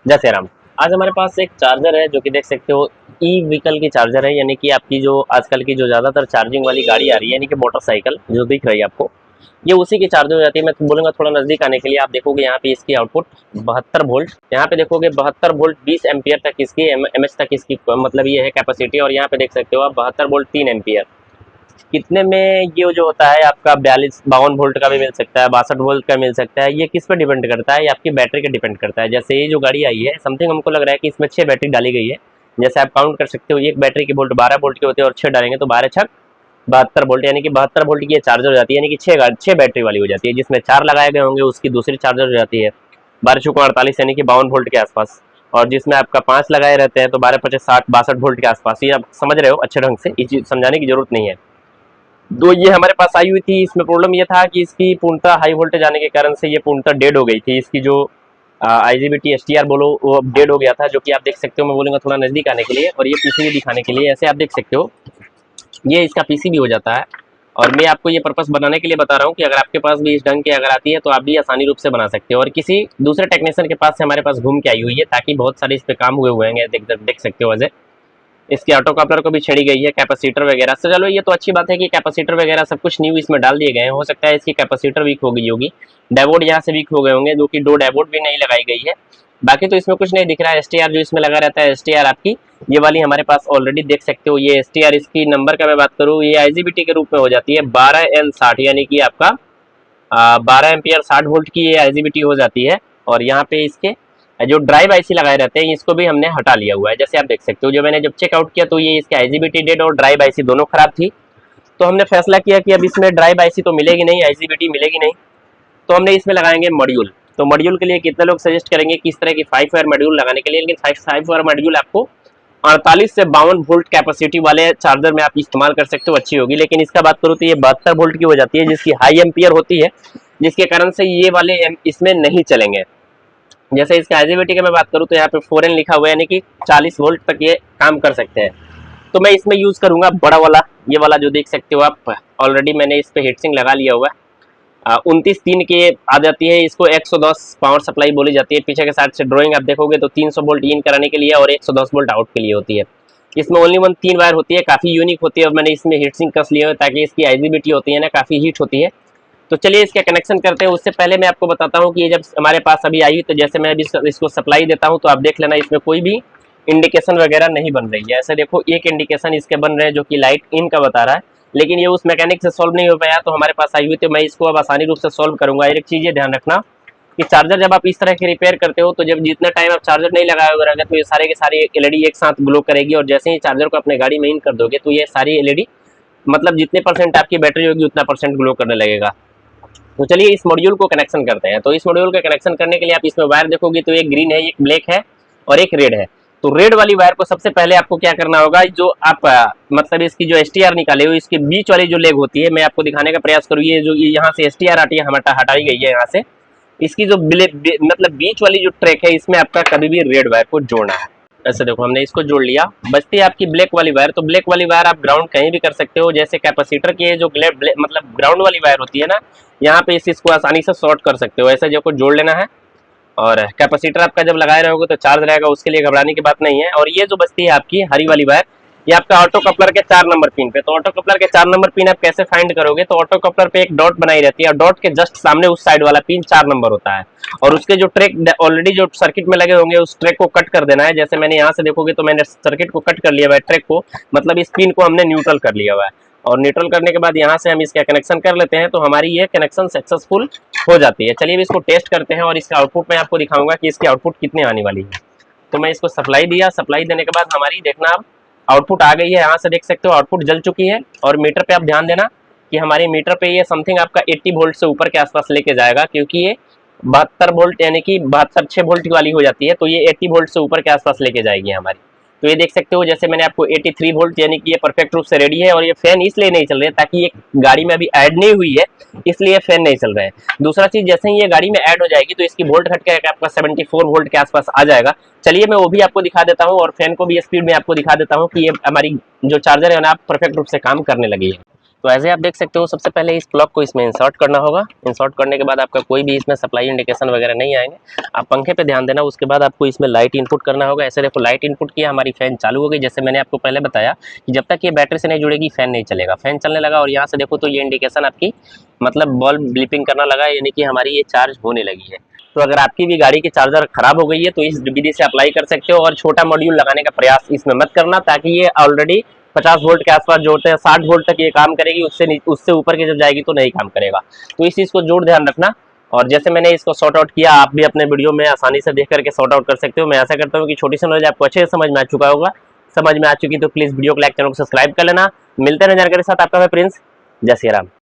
जय श्री राम। आज हमारे पास एक चार्जर है जो कि देख सकते हो ई व्हीकल की चार्जर है, यानी कि आपकी जो आजकल की जो ज़्यादातर चार्जिंग वाली गाड़ी आ रही है, यानी कि मोटरसाइकिल जो दिख रही है आपको, ये उसी की चार्जर हो जाती है। मैं बोलूँगा थोड़ा नज़दीक आने के लिए। आप देखोगे यहाँ पे इसकी आउटपुट 72 वोल्ट, यहाँ पे देखोगे 72 वोल्ट 20 एम्पियर तक इसकी एमएच तक इसकी मतलब ये है कैपेसिटी। और यहाँ पे देख सकते हो आप 72 वोल्ट 3 एम्पियर। कितने में ये जो होता है आपका 42-52 वोल्ट का भी मिल सकता है, 62 वोल्ट का मिल सकता है। ये किस पे डिपेंड करता है? ये आपकी बैटरी पे डिपेंड करता है। जैसे ये जो गाड़ी आई है, समथिंग हमको लग रहा है कि इसमें 6 बैटरी डाली गई है। जैसे आप काउंट कर सकते हो, एक बैटरी के वोल्ट 12 वोल्ट के होते हैं और 6 डालेंगे तो 12 छक 72 वोल्ट, यानी कि 72 वोल्ट की ये चार्जर हो जाती है, यानी कि 6 बैटरी वाली हो जाती है। जिसमें 4 लगाए गए होंगे उसकी दूसरी चार्जर हो जाती है 12 चौको 48, यानी कि 52 वोल्ट के आसपास। और जिसमें आपका 5 लगाए रहते हैं तो 12 पचे 60 62 वोल्ट के आसपास। ये आप समझ रहे हो अच्छे ढंग से, ये चीज़ समझाने की जरूरत नहीं है। तो ये हमारे पास आई हुई थी। इसमें प्रॉब्लम ये था कि इसकी पूर्णतः हाई वोल्टेज आने के कारण से ये पूर्णतः डेड हो गई थी। इसकी जो IGBT STR बोलो वो अब डेड हो गया था, जो कि आप देख सकते हो। मैं बोलूँगा थोड़ा नज़दीक आने के लिए और ये पीसीबी दिखाने के लिए। ऐसे आप देख सकते हो ये इसका पीसीबी हो जाता है। और मैं आपको ये पर्पस बनाने के लिए बता रहा हूँ कि अगर आपके पास भी इस ढंग की अगर आती है तो आप भी आसानी रूप से बना सकते हो। और किसी दूसरे टेक्नीशियन के पास से हमारे पास घूम के आई हुई है, ताकि बहुत सारे इस पे काम हुए हैं। देख सकते हो वैसे इसके ऑटो कपलर को भी छेड़ी गई है, कैपेसिटर वगैरह से। चलो ये तो अच्छी बात है कि कैपेसिटर वगैरह सब कुछ न्यू इसमें डाल दिए गए हैं। हो सकता है इसकी कैपेसिटर वीक हो गई होगी, डायोड यहाँ से वीक हो गए होंगे, जो कि 2 डायोड भी नहीं लगाई गई है। बाकी तो इसमें कुछ नहीं दिख रहा है। STR जो इसमें लगा रहता है, STR आपकी ये वाली हमारे पास ऑलरेडी देख सकते हो। ये STR इसकी नंबर का मैं बात करूँ, ये IGBT के रूप में हो जाती है 12N60, यानी कि आपका 12 एम्पियर 60 वोल्ट की ये IGBT हो जाती है। और यहाँ पे इसके जो ड्राइव IC लगाए रहते हैं इसको भी हमने हटा लिया हुआ है। जैसे आप देख सकते हो, जो मैंने जब चेकआउट किया तो ये इसके IGBT डेड और ड्राइव IC दोनों खराब थी। तो हमने फैसला किया कि अब इसमें ड्राइव IC तो मिलेगी नहीं, IGBT मिलेगी नहीं, तो हमने इसमें लगाएंगे मॉड्यूल। तो मॉड्यूल के लिए कितने लोग सजेस्ट करेंगे किस तरह की 5 वायर मॉड्यूल लगाने के लिए? लेकिन 5 वायर मॉड्यूल आपको 48 से 52 वोल्ट कैपेसिटी वाले चार्जर में आप इस्तेमाल कर सकते हो, अच्छी होगी। लेकिन इसका बात करूँ तो ये 72 वोल्ट की हो जाती है, जिसकी हाई एम्पियर होती है, जिसके कारण से ये वाले इसमें नहीं चलेंगे। जैसे इसके IGBT की मैं बात करूँ तो यहाँ पे 4N लिखा हुआ है, यानी कि 40 वोल्ट तक ये काम कर सकते हैं। तो मैं इसमें यूज़ करूँगा बड़ा वाला, ये वाला जो देख सकते हो आप। ऑलरेडी मैंने इस पर हीटसिंग लगा लिया हुआ है। 29-3 की आ जाती है। इसको 110 पावर सप्लाई बोली जाती है। पीछे के साइड से ड्राइंग आप देखोगे तो 300 वोल्ट इन कराने के लिए और 110 वोल्ट आउट के लिए होती है। इसमें ओनली 3 वायर होती है, काफ़ी यूनिक होती है। और मैंने इसमें हीटसिंग कस लिया है ताकि इसकी IGBT होती है ना, काफ़ी हीट होती है। तो चलिए इसका कनेक्शन करते हैं। उससे पहले मैं आपको बताता हूँ कि ये जब हमारे पास अभी आई तो जैसे मैं अभी इसको सप्लाई देता हूँ तो आप देख लेना, इसमें कोई भी इंडिकेशन वगैरह नहीं बन रही है। ऐसे देखो एक इंडिकेशन इसके बन रहे हैं जो कि लाइट इन का बता रहा है, लेकिन ये उस मैकेनिक से सॉल्व नहीं हो पाया तो हमारे पास आई हुई। तो मैं इसको अब आसानी रूप से सॉल्व करूँगा। एक चीज़ ये ध्यान रखना कि चार्जर जब आप इस तरह के रिपेयर करते हो तो जब जितना टाइम आप चार्जर नहीं लगाए हुए रहेगा तो ये सारे के सारे LED एक साथ ग्लो करेगी। और जैसे ही चार्जर को अपने गाड़ी में इन कर दोगे तो ये सारी LED मतलब जितने परसेंट आपकी बैटरी होगी उतना परसेंट ग्लो करने लगेगा। तो चलिए इस मॉड्यूल को कनेक्शन करते हैं। तो इस मॉड्यूल का कनेक्शन करने के लिए आप इसमें वायर देखोगे तो एक ग्रीन है, एक ब्लैक है और एक रेड है। तो रेड वाली वायर को सबसे पहले आपको क्या करना होगा, जो आप मतलब इसकी जो STR निकाले हो इसके बीच वाली जो लेग होती है, मैं आपको दिखाने का प्रयास करूँ। ये जो यहाँ से STR आती है हटाई गई है यहाँ से। इसकी जो मतलब बीच वाली जो ट्रैक है इसमें आपका कभी भी रेड वायर को जोड़ना है। ऐसे देखो हमने इसको जोड़ लिया। बचती है आपकी ब्लैक वाली वायर। तो ब्लैक वाली वायर आप ग्राउंड कहीं भी कर सकते हो। जैसे कैपेसिटर की जो मतलब ग्राउंड वाली वायर होती है ना, यहाँ पे इसको आसानी से शॉर्ट कर सकते हो। ऐसे जो को जोड़ लेना है और कैपेसिटर आपका जब लगाए रहोगे तो चार्ज रहेगा, उसके लिए घबराने की बात नहीं है। और ये जो बचती है आपकी हरी वाली वायर, ये आपका ऑटो कपलर के 4 नंबर पिन पे। तो ऑटो कपलर के 4 नंबर पिन आप कैसे फाइंड करोगे? तो ऑटो कपलर पे एक डॉट बनाई रहती है और डॉट के जस्ट सामने उस साइड वाला पिन 4 नंबर होता है। और उसके जो ट्रैक ऑलरेडी जो सर्किट में लगे होंगे उस ट्रैक को कट कर देना है। जैसे मैंने यहाँ से देखोगे तो मैंने सर्किट को कट कर लिया हुआ है, ट्रैक को मतलब इस पिन को हमने न्यूट्रल कर लिया हुआ है। और न्यूट्रल करने के बाद यहाँ से हम इसका कनेक्शन कर लेते हैं तो हमारी ये कनेक्शन सक्सेसफुल हो जाती है। चलिए इसको टेस्ट करते हैं और इसका आउटपुट मैं आपको दिखाऊंगा कि इसकी आउटपुट कितने आने वाली है। तो मैं इसको सप्लाई दिया, सप्लाई देने के बाद हमारी देखना आप आउटपुट आ गई है। यहाँ से देख सकते हो आउटपुट जल चुकी है। और मीटर पे आप ध्यान देना कि हमारी मीटर पे ये समथिंग आपका 80 वोल्ट से ऊपर के आसपास लेके जाएगा, क्योंकि ये 72 वोल्ट यानी कि 72 वोल्ट वाली हो जाती है। तो ये 80 वोल्ट से ऊपर के आसपास लेके जाएगी हमारी। तो ये देख सकते हो जैसे मैंने आपको 83 वोल्ट यानी कि ये परफेक्ट रूप से रेडी है। और ये फैन इसलिए नहीं चल रहे ताकि ये गाड़ी में अभी ऐड नहीं हुई है, इसलिए फैन नहीं चल रहा है। दूसरा चीज, जैसे ही ये गाड़ी में ऐड हो जाएगी तो इसकी वोल्ट घट कर आपका 74 वोल्ट के आसपास आ जाएगा। चलिए मैं वो भी आपको दिखा देता हूँ और फैन को भी स्पीड में आपको दिखा देता हूँ कि ये हमारी जो चार्जर है ना परफेक्ट रूप से काम करने लगी है। तो ऐसे आप देख सकते हो, सबसे पहले इस प्लग को इसमें इंसर्ट करना होगा। इंसर्ट करने के बाद आपका कोई भी इसमें सप्लाई इंडिकेशन वगैरह नहीं आएंगे। आप पंखे पे ध्यान देना। उसके बाद आपको इसमें लाइट इनपुट करना होगा। ऐसे देखो लाइट इनपुट किया, हमारी फैन चालू हो गई। जैसे मैंने आपको पहले बताया कि जब तक ये बैटरी से नहीं जुड़ेगी फैन नहीं चलेगा। फैन चलने लगा और यहाँ से देखो तो ये इंडिकेशन आपकी मतलब बल्ब ब्लिपिंग करना लगा, यानी कि हमारी ये चार्ज होने लगी है। तो अगर आपकी भी गाड़ी की चार्जर खराब हो गई है तो इस विधि से अप्लाई कर सकते हो। और छोटा मॉड्यूल लगाने का प्रयास इसमें मत करना, ताकि ये ऑलरेडी 50 वोल्ट के आसपास जो होते हैं 60 वोल्ट तक ये काम करेगी, उससे ऊपर की जब जाएगी तो नहीं काम करेगा। तो इस चीज़ को जोड़ ध्यान रखना। और जैसे मैंने इसको सॉर्ट आउट किया, आप भी अपने वीडियो में आसानी से देख करके सॉर्ट आउट कर सकते हो। मैं ऐसा करता हूँ कि छोटी सी नॉलेज आपको अच्छे से समझ में आ चुका होगा। समझ में आ चुकी तो प्लीज़ वीडियो को लाइक, चैनल को सब्सक्राइब कर लेना। मिलते हैं जानकारी के साथ। आपका मैं प्रिंस। जय श्री राम।